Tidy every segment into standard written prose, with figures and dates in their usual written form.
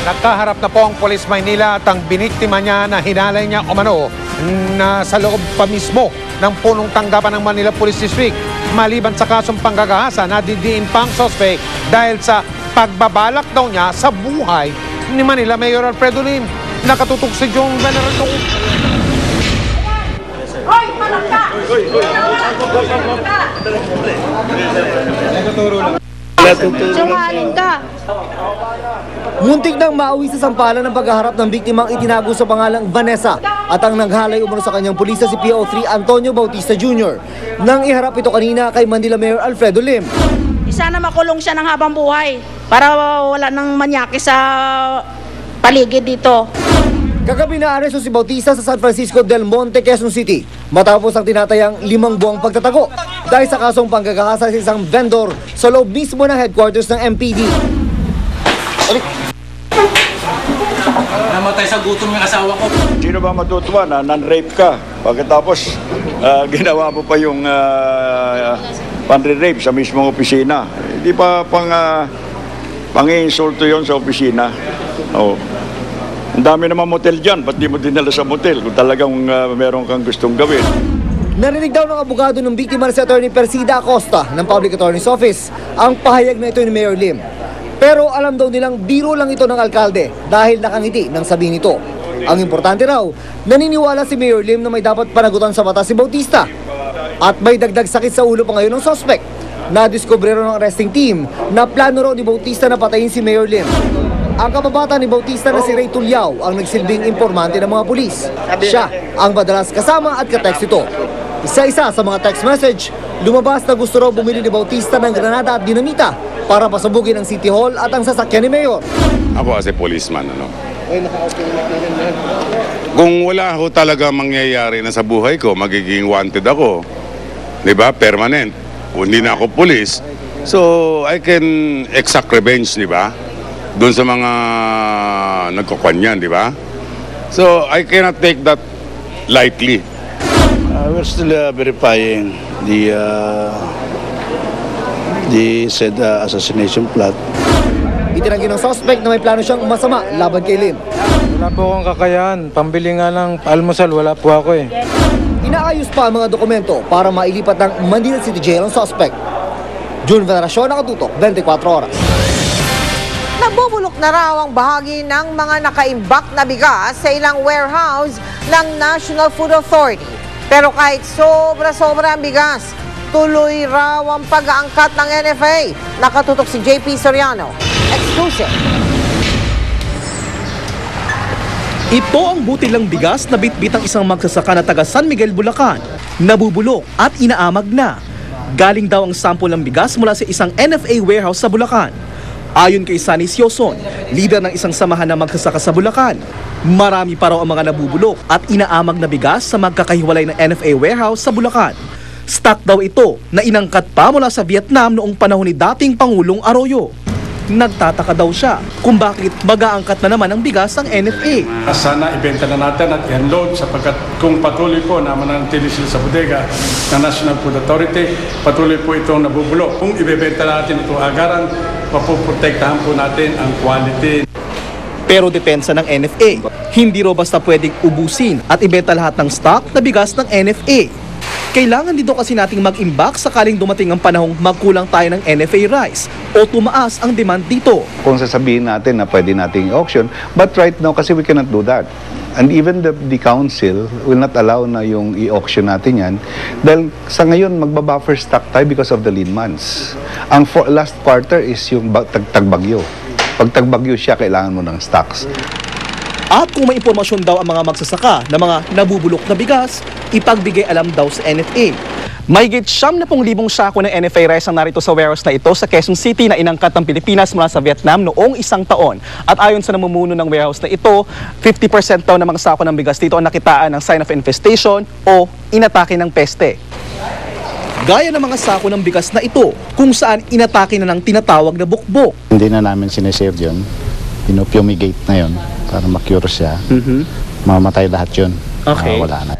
Nagkaharap na po ang Police Maynila at ang biniktima niya na hinalay niya umano na sa loob pa mismo ng punong tanggapan ng Manila Police District. Maliban sa kasong panggagahasa, nadidiin pang suspect dahil sa pagbabalak daw niya sa buhay ni Manila Mayor Alfredo Lim. Nakatutok si Jong Venerado. Hoy, malangka! Sumaling ka! Muntik nang mauwi sa sampalan ng paghaharap ng biktimang itinago sa pangalang Vanessa at ang naghalay umano sa kanyang pulisa si PO3 Antonio Bautista Jr. Nang iharap ito kanina kay Manila Mayor Alfredo Lim. Sana makulong siya ng habang buhay para wala nang manyaki sa paligid dito. Kagabi na aresto si Bautista sa San Francisco del Monte, Quezon City matapos ang tinatayang 5 buwang pagtatago dahil sa kasong panggagahasa sa isang vendor sa loob mismo ng headquarters ng MPD. Namatay sa gutom yung asawa ko. Sino ba matutuwa na non-rape ka? Pagkatapos ginawa mo pa yung pan-rape sa mismong opisina. Hindi pa pang-insulto yon sa opisina. Oh. Ang dami naman motel dyan, ba't di mo dinala sa motel kung talagang meron kang gustong gawin? Narinig daw ng abogado ng biktima si Attorney Persida Acosta ng Public Attorney's Office ang pahayag na ito ni Mayor Lim. Pero alam daw nilang biro lang ito ng alkalde dahil nakangiti ng sabi nito. Ang importante raw, naniniwala si Mayor Lim na may dapat panagutan sa mata si Bautista. At may dagdag sakit sa ulo pa ngayon ng suspect. Nadiskubre ng arresting team na plano raw ni Bautista na patayin si Mayor Lim. Ang kababata ni Bautista na si Ray Tulyao ang nagsilbing informante ng mga pulis. Siya ang madalas kasama at katext ito. Isa-isa sa mga text message, lumabas na gusto raw bumili ni Bautista ng granada at dinamita para pasabugin ang City Hall at ang sasakyan ni Mayor. Ako as a policeman, kung wala ho talaga mangyayari na sa buhay ko, magiging wanted ako. Diba? Permanent. Kung hindi na ako police, so I can exact revenge, diba? Doon sa mga nagkukwanyan, di ba? So, I cannot take that lightly. We're still verifying the said assassination plot. Itinanggi ng suspect na may plano siyang masama laban kay Lim. Wala po akong kakayahan. Pambili nga ng almusal, wala po ako eh. Inaayos pa ang mga dokumento para mailipat ng Manila City Jail ang suspect. June Veneracion, nakatutok, 24 oras. Nagbubulok na raw ang bahagi ng mga nakaimbak na bigas sa ilang warehouse ng National Food Authority. Pero kahit sobra-sobra ang bigas, tuloy raw ang pag-aangkat ng NFA. Nakatutok si JP Soriano. Exclusive. Ito ang butilang bigas na bitbit ang isang magsasaka na taga San Miguel, Bulacan. Nabubulok at inaamag na. Galing daw ang sample ng bigas mula sa isang NFA warehouse sa Bulacan. Ayon kay Sunny Sioson, leader ng isang samahan na magsasaka sa Bulacan, marami pa raw ang mga nabubulok at inaamag na bigas sa magkakahiwalay ng NFA warehouse sa Bulacan. Stock daw ito na inangkat pa mula sa Vietnam noong panahon ni dating Pangulong Arroyo. Nagtataka daw siya kung bakit mag-aangkat na naman ang bigas ang NFA. Sana ibenta na natin at i-unload sapagkat kung patuloy po na mananatili sila sa bodega ng National Food Authority, patuloy po itong nabubulok. Kung ibebenta natin ito agaran, mapuprotektahan po natin ang quality. Pero depensa ng NFA, hindi raw basta pwedeng ubusin at ibenta lahat ng stock na bigas ng NFA. Kailangan dito kasi nating mag-imbak sakaling dumating ang panahong magkulang tayo ng NFA rice o tumaas ang demand dito. Kung sasabihin natin na pwede nating auction, but right now kasi we cannot do that. And even the council will not allow na yung i-auction natin yan dahil sa ngayon magbabuffer stock tayo because of the lean months. Ang last quarter is yung tagbagyo. Pag tagbagyo siya, kailangan mo ng stocks. At kung may impormasyon daw ang mga magsasaka na mga nabubulok na bigas, ipagbigay alam daw sa NFA. Mahigit 70,000 sako ng NFA rice ang narito sa warehouse na ito sa Quezon City na inangkat ng Pilipinas mula sa Vietnam noong 1 taon. At ayon sa namumuno ng warehouse na ito, 50% daw ng mga sako ng bigas dito ang nakitaan ng sign of infestation o inatake ng peste. Gaya ng mga sako ng bigas na ito, kung saan inatake na ng tinatawag na bukbok. Hindi na namin sinesave yun. Pinopumigate na yun para makure siya. Mamatay lahat yun. Okay. Wala na.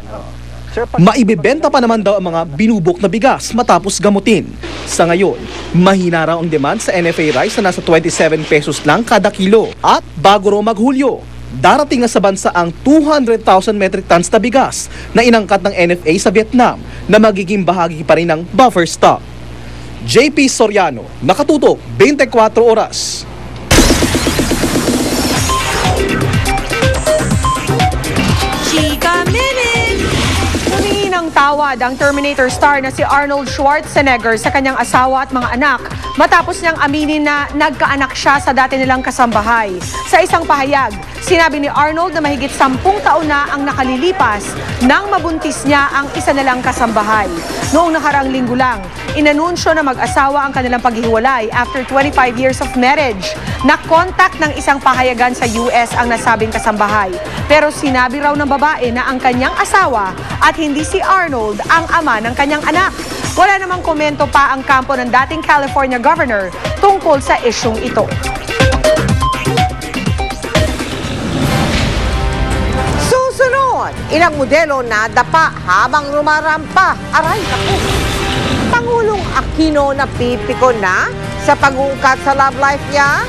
Maibibenta pa naman daw ang mga binubok na bigas matapos gamutin. Sa ngayon, mahina raw ang demand sa NFA rice na nasa 27 pesos lang kada kilo. At bago raw maghulyo, darating na sa bansa ang 200,000 metric tons na bigas na inangkat ng NFA sa Vietnam na magiging bahagi pa rin ng buffer stock. JP Soriano, nakatutok 24 oras. Chika Minute! Humingi ng tawad ang Terminator star na si Arnold Schwarzenegger sa kanyang asawa at mga anak matapos niyang aminin na nagkaanak siya sa dati nilang kasambahay. Sa isang pahayag, sinabi ni Arnold na mahigit 10 taon na ang nakalilipas nang mabuntis niya ang isa nilang kasambahay. Noong nakaraang linggo lang, inanunsyo na mag-asawa ang kanilang paghihiwalay after 25 years of marriage. Na-contact ng isang pahayagan sa US ang nasabing kasambahay. Pero sinabi raw ng babae na ang kanyang asawa at hindi si Arnold ang ama ng kanyang anak. Wala namang komento pa ang kampo ng dating California governor tungkol sa isyung ito. Susunod, ilang modelo na dapa habang rumarampa. Aray, naku! Pangulong Aquino na pipiko na sa pag-uungkat sa love life niya.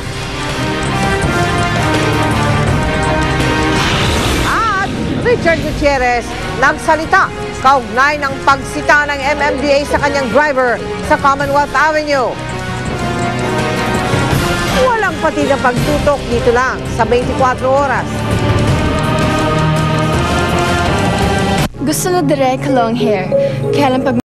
At Richard Gutierrez nagsalita kaugnay ng pagsita ng MMDA sa kanyang driver sa Commonwealth Avenue. Walang pati na pagtutok dito lang sa 24 oras. Gusto na direct long hair. Kaya lang pag